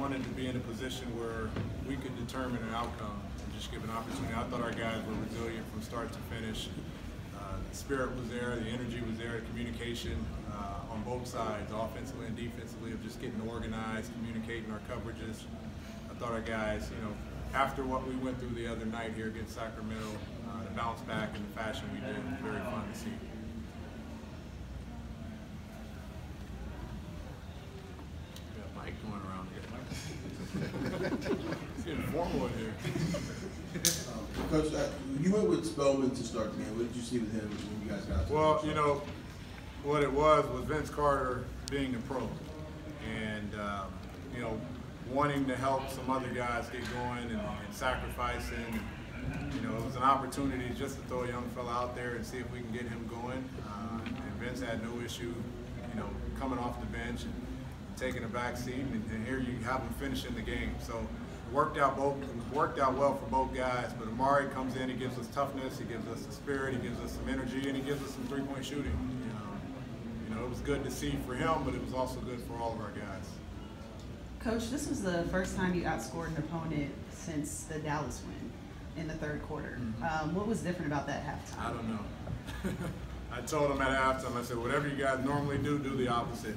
wanted to be in a position where we could determine an outcome and just give an opportunity. I thought our guys were resilient from start to finish. The spirit was there, the energy was there, the communication on both sides, offensively and defensively, of just getting organized, communicating our coverages. I thought our guys, after what we went through the other night here against Sacramento, to bounce back in the fashion we did was very fun to see. Mike going around here. It's getting formal in here. Coach, you went with Spellman to start the game. What did you see with him when you guys got to Well, what it was Vince Carter being a pro. And, wanting to help some other guys get going and sacrificing. It was an opportunity just to throw a young fella out there and see if we can get him going. And Vince had no issue, coming off the bench and taking a back seat, and here you have him finishing the game. So it worked out well for both guys. But Amari comes in, he gives us toughness, he gives us the spirit, he gives us some energy, and he gives us some three-point shooting. It was good to see for him, but it was also good for all of our guys. Coach, this was the first time you outscored an opponent since the Dallas win in the third quarter. What was different about that halftime? I don't know. I told them at halftime, I said, whatever you guys normally do, do the opposite.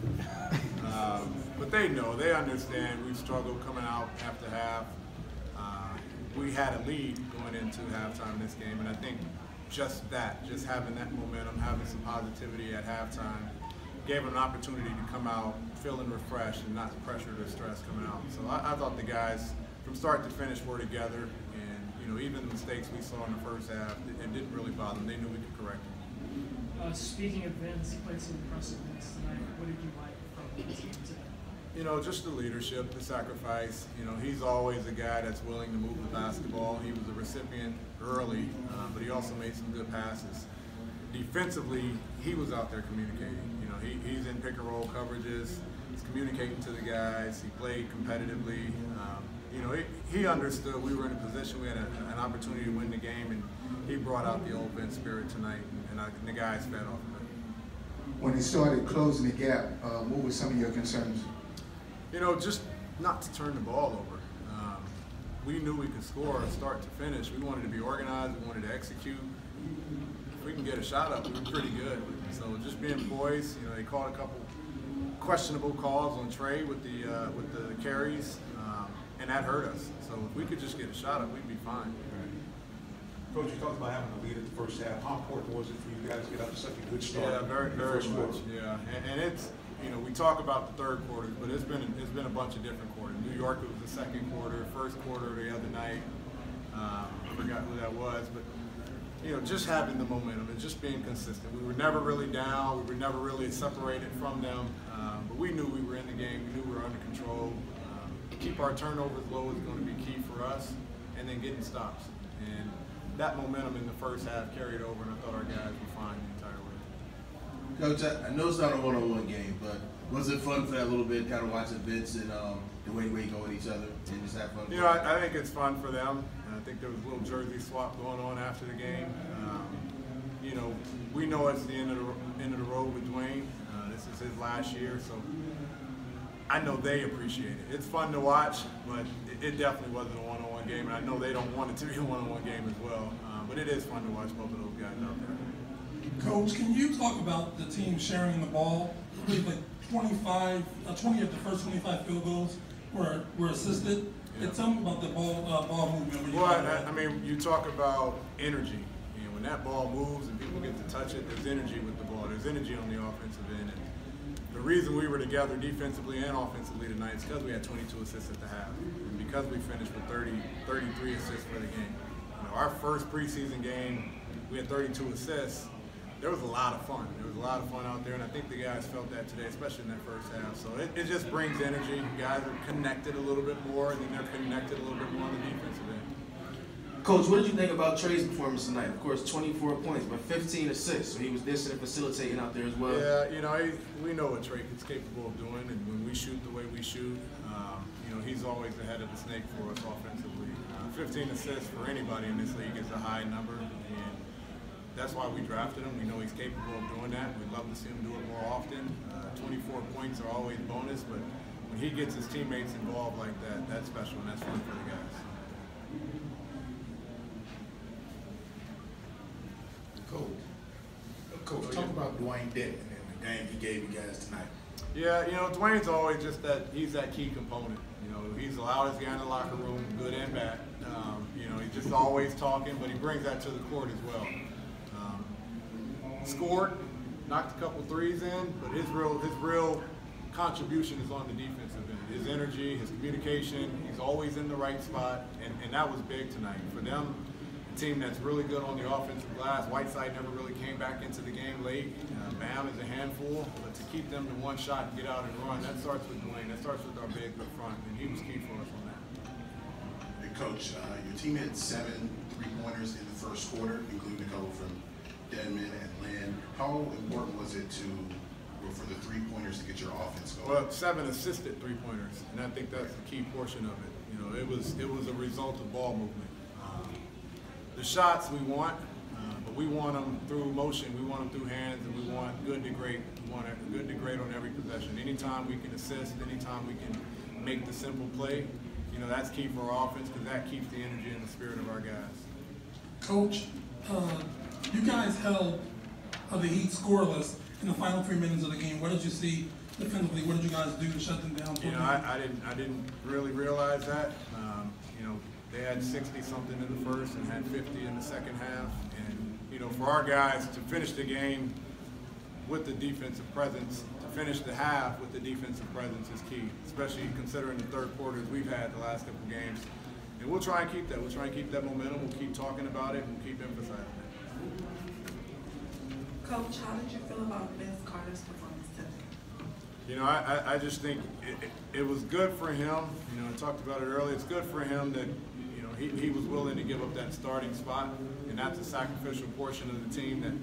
But they know, they understand. We've struggled coming out after half. We had a lead going into halftime in this game, and I think just having that momentum, having some positivity at halftime, gave them an opportunity to come out feeling refreshed and not pressured or stressed coming out. So I thought the guys, from start to finish, were together, and even the mistakes we saw in the first half, it didn't really bother them. They knew we could correct them. Speaking of Vince, he played some impressive minutes tonight. What did you like from his game today? Just the leadership, the sacrifice. He's always a guy that's willing to move the basketball. He was a recipient early, but he also made some good passes. Defensively, he was out there communicating. He's in pick and roll coverages. He's communicating to the guys. He played competitively. He understood we were in a position, we had an opportunity to win the game, and he brought out the old Vince spirit tonight, and the guys fed off of it. When he started closing the gap, what were some of your concerns? Just not to turn the ball over. We knew we could score start to finish. We wanted to be organized. We wanted to execute. If we can get a shot up, we were pretty good. So just being poised. They called a couple questionable calls on Trey with the carries, and that hurt us. So if we could just get a shot up, we'd be fine. Coach, you talked about having a lead at the first half. How important was it for you guys to get up to such a good start? Yeah, very much. Yeah, and it's we talk about the third quarter, but it's been a bunch of different quarters. New York, it was the second quarter, first quarter the other night. I forgot who that was, but just having the momentum and just being consistent. We were never really down. We were never really separated from them, but we knew we were in the game. We knew we were under control. Keep our turnovers low is going to be key for us, and then getting stops. And that momentum in the first half carried over, and I thought our guys were fine the entire way. Coach, I know it's not a one-on-one game, but was it fun for that little bit, kind of watching Vince and the way we go with each other and just have fun? I think it's fun for them. I think there was a little jersey swap going on after the game. We know it's the end of the road with Dwayne. This is his last year, so I know they appreciate it. It's fun to watch, but it definitely wasn't a one-on-one game, and I know they don't want it to be a one-on-one game as well. But it is fun to watch both of those guys out there. Coach, can you talk about the team sharing the ball? I believe like 20 of the first 25 field goals were assisted. Yeah. Tell me about the ball movement. Well, you talk about energy. When that ball moves and people get to touch it, there's energy with the ball. There's energy on the offensive end. And the reason we were together defensively and offensively tonight is because we had 22 assists at the half, and because we finished with 33 assists for the game. Our first preseason game, we had 32 assists. There was a lot of fun. There was a lot of fun out there, and I think the guys felt that today, especially in that first half. So it just brings energy. Guys are connected a little bit more, and then they're connected a little bit more on the defensive end. Coach, what did you think about Trey's performance tonight? Of course, 24 points, but 15 assists, so he was dishing and facilitating out there as well. Yeah, we know what Trey is capable of doing, and when we shoot the way we shoot, he's always ahead of the snake for us offensively. 15 assists for anybody in this league is a high number, and that's why we drafted him. We know he's capable of doing that. We'd love to see him do it more often. 24 points are always bonus, but when he gets his teammates involved like that, that's special and that's fun for the guys. Coach, talk about Dwayne Dedman and the game he gave you guys tonight. Yeah, you know, Dwayne's always just he's that key component. You know, he's the loudest guy in the locker room, good and bad. You know, he's just always talking, but he brings that to the court as well. Scored, knocked a couple threes in, but his real contribution is on the defensive end. His energy, his communication, he's always in the right spot, and that was big tonight. For them, a team that's really good on the offensive glass, Whiteside never really came back into the game late. Bam is a handful, but to keep them to one shot and get out and run, that starts with Dwayne. That starts with our big up front, and he was key for us on that. Hey, Coach, your team had 7 3-pointers in the first quarter, including a couple from Dedman and Lynn. How important was it for the 3-pointers to get your offense going? Well, 7 assisted 3-pointers, and I think that's the key portion of it. You know, it was a result of ball movement. The shots we want, but we want them through motion, we want them through hands, and we want good to great. We want good to great on every possession. Anytime we can assist, anytime we can make the simple play, you know, that's key for our offense because that keeps the energy and the spirit of our guys. Coach, you guys held the Heat scoreless in the final 3 minutes of the game. What did you see defensively? What did you guys do to shut them down? You know, I didn't really realize that. You know, they had 60-something in the first and had 50 in the second half. And, you know, for our guys to finish the game with the defensive presence, to finish the half with the defensive presence is key, especially considering the third quarters we've had the last couple games. And we'll try and keep that. We'll try and keep that momentum. We'll keep talking about it and we'll keep emphasizing it. Coach, how did you feel about Vince Carter's performance today? You know, I just think it was good for him. You know, I talked about it earlier. It's good for him that, you know, he was willing to give up that starting spot, and that's a sacrificial portion of the team that,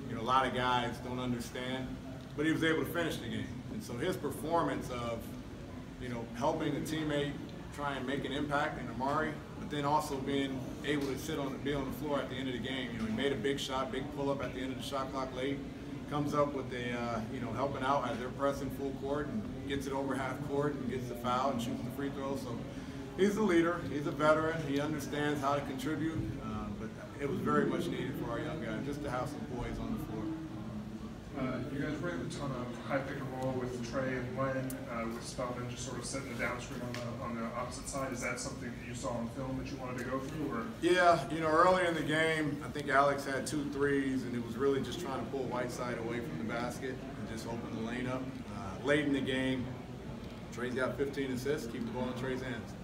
you know, a lot of guys don't understand. But he was able to finish the game. And so his performance of, you know, helping a teammate try and make an impact in Amari, but then also being able to be on the floor at the end of the game. You know, he made a big shot, big pull-up at the end of the shot clock late. Comes up with a, you know, helping out as they're pressing full court and gets it over half court and gets the foul and shoots the free throw. So he's a leader, he's a veteran, he understands how to contribute, but it was very much needed for our young guys just to have some boys on the floor. You guys ran a ton of high pick and roll with Trey and Len, with Spellman just sort of setting the downstream on the opposite side. Is that something that you saw on film that you wanted to go through? Or? Yeah, you know, early in the game, I think Alex had 2 threes, and it was really just trying to pull Whiteside away from the basket and just open the lane up. Late in the game, Trey's got 15 assists, keep the ball in Trey's hands.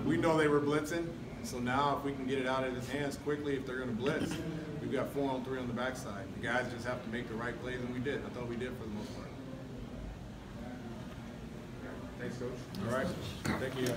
We know they were blitzing, so now if we can get it out of his hands quickly, if they're going to blitz, we've got 4-on-3 on the backside. The guys just have to make the right plays, and we did. I thought we did for the most part. Thanks, Coach. All right. Thank you.